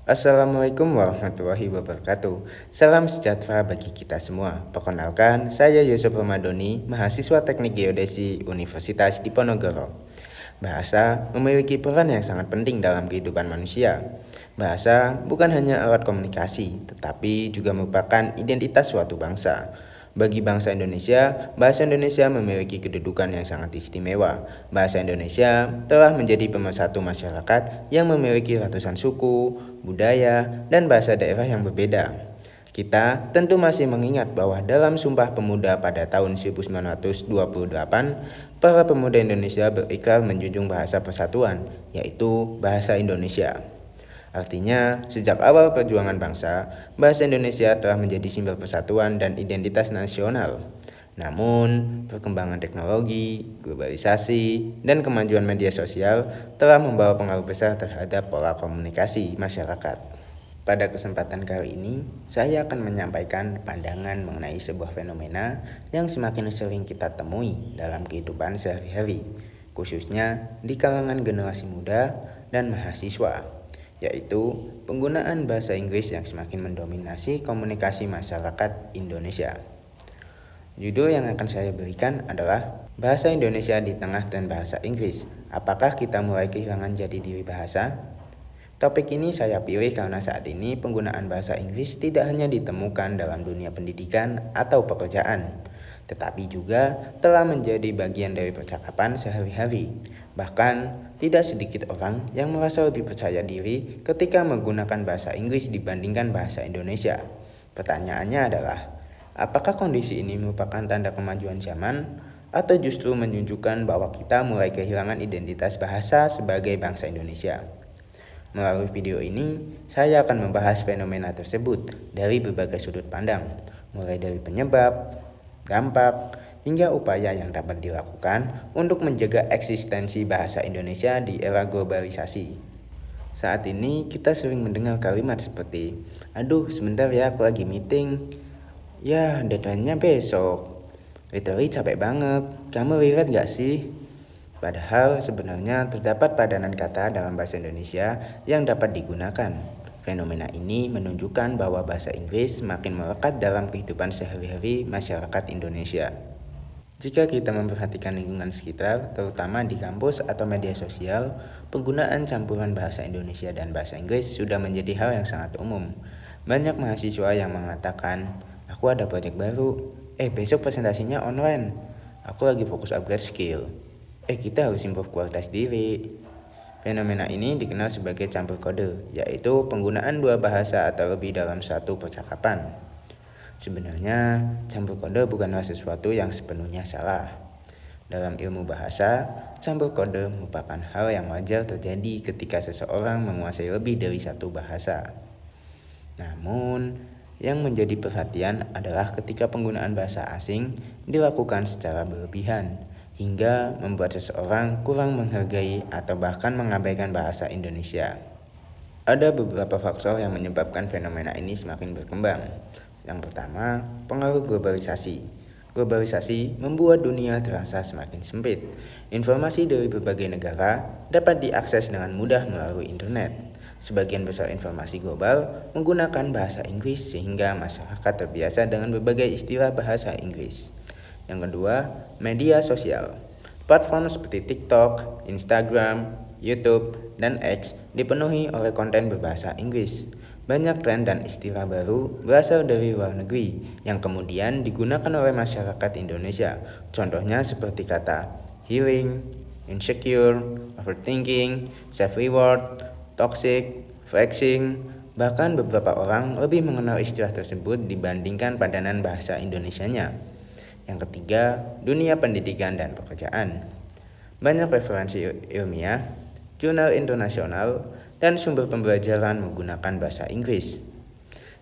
Assalamualaikum warahmatullahi wabarakatuh. Salam sejahtera bagi kita semua. Perkenalkan, saya Yusuf Ramadoni, mahasiswa Teknik Geodesi Universitas Diponegoro. Bahasa memiliki peran yang sangat penting dalam kehidupan manusia. Bahasa bukan hanya alat komunikasi, tetapi juga merupakan identitas suatu bangsa. Bagi bangsa Indonesia, bahasa Indonesia memiliki kedudukan yang sangat istimewa. Bahasa Indonesia telah menjadi pemersatu masyarakat yang memiliki ratusan suku, budaya, dan bahasa daerah yang berbeda. Kita tentu masih mengingat bahwa dalam Sumpah Pemuda pada tahun 1928, para pemuda Indonesia berikrar menjunjung bahasa persatuan, yaitu bahasa Indonesia. Artinya, sejak awal perjuangan bangsa, bahasa Indonesia telah menjadi simbol persatuan dan identitas nasional. Namun, perkembangan teknologi, globalisasi, dan kemajuan media sosial telah membawa pengaruh besar terhadap pola komunikasi masyarakat. Pada kesempatan kali ini, saya akan menyampaikan pandangan mengenai sebuah fenomena yang semakin sering kita temui dalam kehidupan sehari-hari, khususnya di kalangan generasi muda dan mahasiswa, yaitu penggunaan bahasa Inggris yang semakin mendominasi komunikasi masyarakat Indonesia. Judul yang akan saya berikan adalah Bahasa Indonesia di Tengah Tren Bahasa Inggris. Apakah kita mulai kehilangan jati diri bahasa? Topik ini saya pilih karena saat ini penggunaan bahasa Inggris tidak hanya ditemukan dalam dunia pendidikan atau pekerjaan, tetapi juga telah menjadi bagian dari percakapan sehari-hari. Bahkan, tidak sedikit orang yang merasa lebih percaya diri ketika menggunakan bahasa Inggris dibandingkan bahasa Indonesia. Pertanyaannya adalah, apakah kondisi ini merupakan tanda kemajuan zaman atau justru menunjukkan bahwa kita mulai kehilangan identitas bahasa sebagai bangsa Indonesia? Melalui video ini, saya akan membahas fenomena tersebut dari berbagai sudut pandang, mulai dari penyebab, dampak, hingga upaya yang dapat dilakukan untuk menjaga eksistensi bahasa Indonesia di era globalisasi. Saat ini kita sering mendengar kalimat seperti, "Aduh, sebentar ya, aku lagi meeting." "Ya, deadline-nya besok." "Literally capek banget, kamu lihat gak sih?" Padahal sebenarnya terdapat padanan kata dalam bahasa Indonesia yang dapat digunakan. Fenomena ini menunjukkan bahwa bahasa Inggris semakin melekat dalam kehidupan sehari-hari masyarakat Indonesia. Jika kita memperhatikan lingkungan sekitar, terutama di kampus atau media sosial, penggunaan campuran bahasa Indonesia dan bahasa Inggris sudah menjadi hal yang sangat umum. Banyak mahasiswa yang mengatakan, "Aku ada proyek baru. Besok presentasinya online. Aku lagi fokus upgrade skill. Kita harus improve kualitas diri." Fenomena ini dikenal sebagai campur kode, yaitu penggunaan dua bahasa atau lebih dalam satu percakapan. Sebenarnya, campur kode bukanlah sesuatu yang sepenuhnya salah. Dalam ilmu bahasa, campur kode merupakan hal yang wajar terjadi ketika seseorang menguasai lebih dari satu bahasa. Namun, yang menjadi perhatian adalah ketika penggunaan bahasa asing dilakukan secara berlebihan, hingga membuat seseorang kurang menghargai atau bahkan mengabaikan bahasa Indonesia. Ada beberapa faktor yang menyebabkan fenomena ini semakin berkembang. Yang pertama, pengaruh globalisasi. Globalisasi membuat dunia terasa semakin sempit. Informasi dari berbagai negara dapat diakses dengan mudah melalui internet. Sebagian besar informasi global menggunakan bahasa Inggris sehingga masyarakat terbiasa dengan berbagai istilah bahasa Inggris. Yang kedua, media sosial. Platform seperti TikTok, Instagram, YouTube, dan X dipenuhi oleh konten berbahasa Inggris. Banyak tren dan istilah baru berasal dari luar negeri yang kemudian digunakan oleh masyarakat Indonesia. Contohnya seperti kata healing, insecure, overthinking, self-reward, toxic, flexing. Bahkan beberapa orang lebih mengenal istilah tersebut dibandingkan padanan bahasa Indonesianya. Yang ketiga, dunia pendidikan dan pekerjaan. Banyak referensi ilmiah, jurnal internasional, dan sumber pembelajaran menggunakan bahasa Inggris.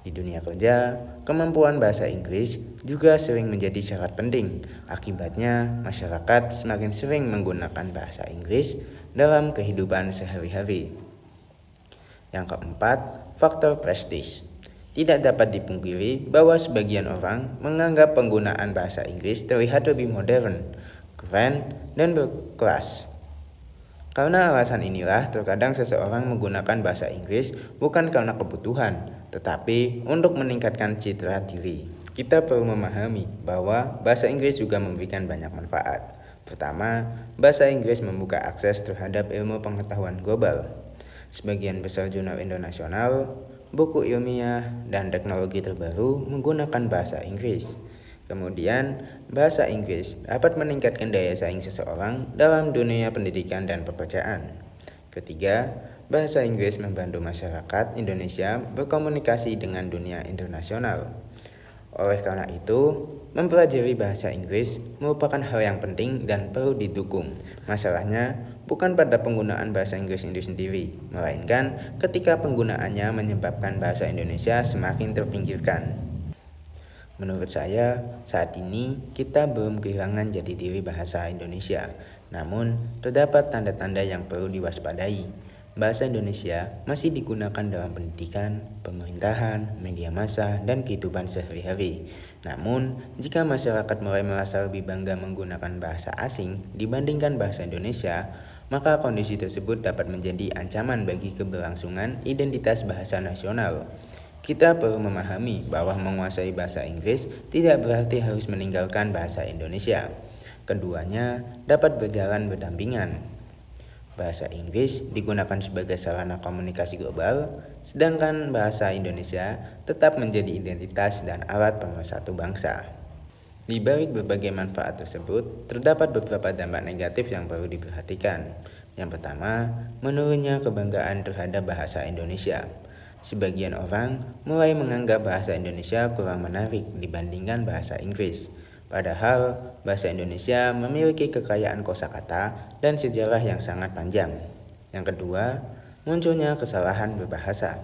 Di dunia kerja, kemampuan bahasa Inggris juga sering menjadi syarat penting. Akibatnya, masyarakat semakin sering menggunakan bahasa Inggris dalam kehidupan sehari-hari. Yang keempat, faktor prestis. Tidak dapat dipungkiri bahwa sebagian orang menganggap penggunaan bahasa Inggris terlihat lebih modern, keren, dan berkelas. Karena alasan inilah terkadang seseorang menggunakan bahasa Inggris bukan karena kebutuhan, tetapi untuk meningkatkan citra diri. Kita perlu memahami bahwa bahasa Inggris juga memberikan banyak manfaat. Pertama, bahasa Inggris membuka akses terhadap ilmu pengetahuan global. Sebagian besar jurnal internasional, buku ilmiah, dan teknologi terbaru menggunakan bahasa Inggris. Kemudian, bahasa Inggris dapat meningkatkan daya saing seseorang dalam dunia pendidikan dan pekerjaan. Ketiga, bahasa Inggris membantu masyarakat Indonesia berkomunikasi dengan dunia internasional. Oleh karena itu, mempelajari bahasa Inggris merupakan hal yang penting dan perlu didukung. Masalahnya bukan pada penggunaan bahasa Inggris itu sendiri, melainkan ketika penggunaannya menyebabkan bahasa Indonesia semakin terpinggirkan. Menurut saya, saat ini kita belum kehilangan jati diri bahasa Indonesia. Namun, terdapat tanda-tanda yang perlu diwaspadai. Bahasa Indonesia masih digunakan dalam pendidikan, pemerintahan, media massa, dan kehidupan sehari-hari. Namun, jika masyarakat mulai merasa lebih bangga menggunakan bahasa asing dibandingkan bahasa Indonesia, maka kondisi tersebut dapat menjadi ancaman bagi keberlangsungan identitas bahasa nasional. Kita perlu memahami bahwa menguasai bahasa Inggris tidak berarti harus meninggalkan bahasa Indonesia. Keduanya dapat berjalan berdampingan. Bahasa Inggris digunakan sebagai sarana komunikasi global, sedangkan bahasa Indonesia tetap menjadi identitas dan alat pemersatu bangsa. Di balik berbagai manfaat tersebut, terdapat beberapa dampak negatif yang perlu diperhatikan. Yang pertama, menurunnya kebanggaan terhadap bahasa Indonesia. Sebagian orang mulai menganggap bahasa Indonesia kurang menarik dibandingkan bahasa Inggris. Padahal bahasa Indonesia memiliki kekayaan kosakata dan sejarah yang sangat panjang. Yang kedua, munculnya kesalahan berbahasa.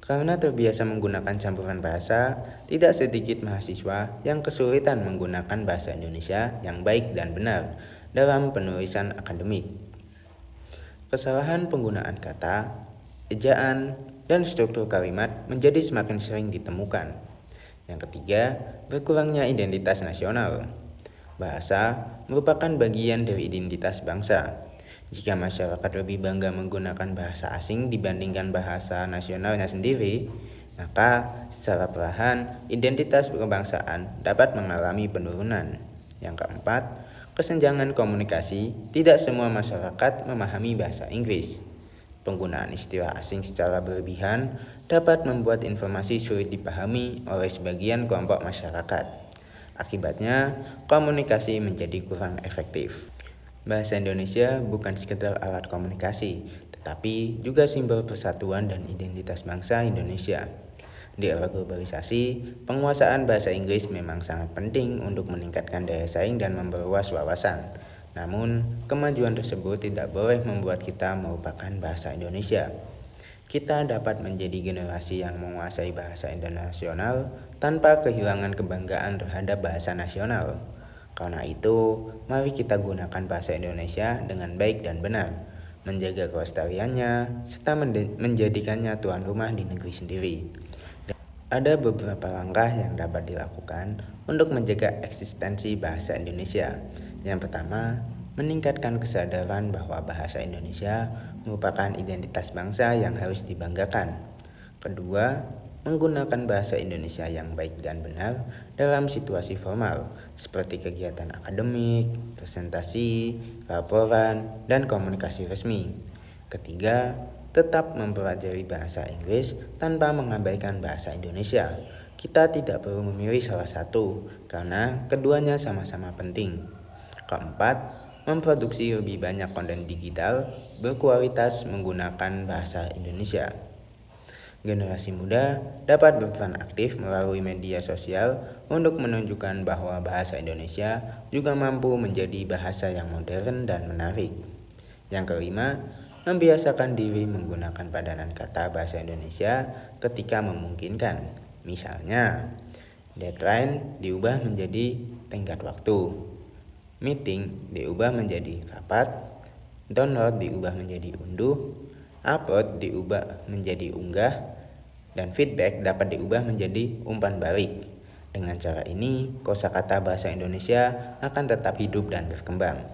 Karena terbiasa menggunakan campuran bahasa, tidak sedikit mahasiswa yang kesulitan menggunakan bahasa Indonesia yang baik dan benar dalam penulisan akademik. Kesalahan penggunaan kata, ejaan, dan struktur kalimat menjadi semakin sering ditemukan. Yang ketiga, berkurangnya identitas nasional. Bahasa merupakan bagian dari identitas bangsa. Jika masyarakat lebih bangga menggunakan bahasa asing dibandingkan bahasa nasionalnya sendiri, maka secara perlahan identitas kebangsaan dapat mengalami penurunan. Yang keempat, kesenjangan komunikasi. Tidak semua masyarakat memahami bahasa Inggris. Penggunaan istilah asing secara berlebihan dapat membuat informasi sulit dipahami oleh sebagian kelompok masyarakat. Akibatnya, komunikasi menjadi kurang efektif. Bahasa Indonesia bukan sekedar alat komunikasi, tetapi juga simbol persatuan dan identitas bangsa Indonesia. Di era globalisasi, penguasaan bahasa Inggris memang sangat penting untuk meningkatkan daya saing dan memperluas wawasan. Namun, kemajuan tersebut tidak boleh membuat kita melupakan bahasa Indonesia. Kita dapat menjadi generasi yang menguasai bahasa internasional tanpa kehilangan kebanggaan terhadap bahasa nasional. Karena itu, mari kita gunakan bahasa Indonesia dengan baik dan benar, menjaga kelestariannya, serta menjadikannya tuan rumah di negeri sendiri. Ada beberapa langkah yang dapat dilakukan untuk menjaga eksistensi bahasa Indonesia. Yang pertama, meningkatkan kesadaran bahwa bahasa Indonesia merupakan identitas bangsa yang harus dibanggakan. Kedua, menggunakan bahasa Indonesia yang baik dan benar dalam situasi formal, seperti kegiatan akademik, presentasi, laporan, dan komunikasi resmi. Ketiga, tetap mempelajari bahasa Inggris tanpa mengabaikan bahasa Indonesia. Kita tidak perlu memilih salah satu, karena keduanya sama-sama penting. Keempat, memproduksi lebih banyak konten digital berkualitas menggunakan bahasa Indonesia. Generasi muda dapat berperan aktif melalui media sosial untuk menunjukkan bahwa bahasa Indonesia juga mampu menjadi bahasa yang modern dan menarik. Yang kelima, membiasakan diri menggunakan padanan kata bahasa Indonesia ketika memungkinkan. Misalnya, deadline diubah menjadi tenggat waktu, meeting diubah menjadi rapat, download diubah menjadi unduh, upload diubah menjadi unggah, dan feedback dapat diubah menjadi umpan balik. Dengan cara ini, kosakata bahasa Indonesia akan tetap hidup dan berkembang.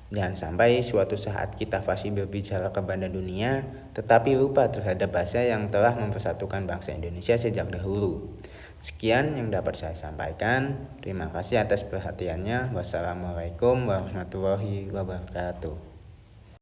Jangan sampai suatu saat kita fasih berbicara kepada dunia, tetapi lupa terhadap bahasa yang telah mempersatukan bangsa Indonesia sejak dahulu. Sekian yang dapat saya sampaikan. Terima kasih atas perhatiannya. Wassalamualaikum warahmatullahi wabarakatuh.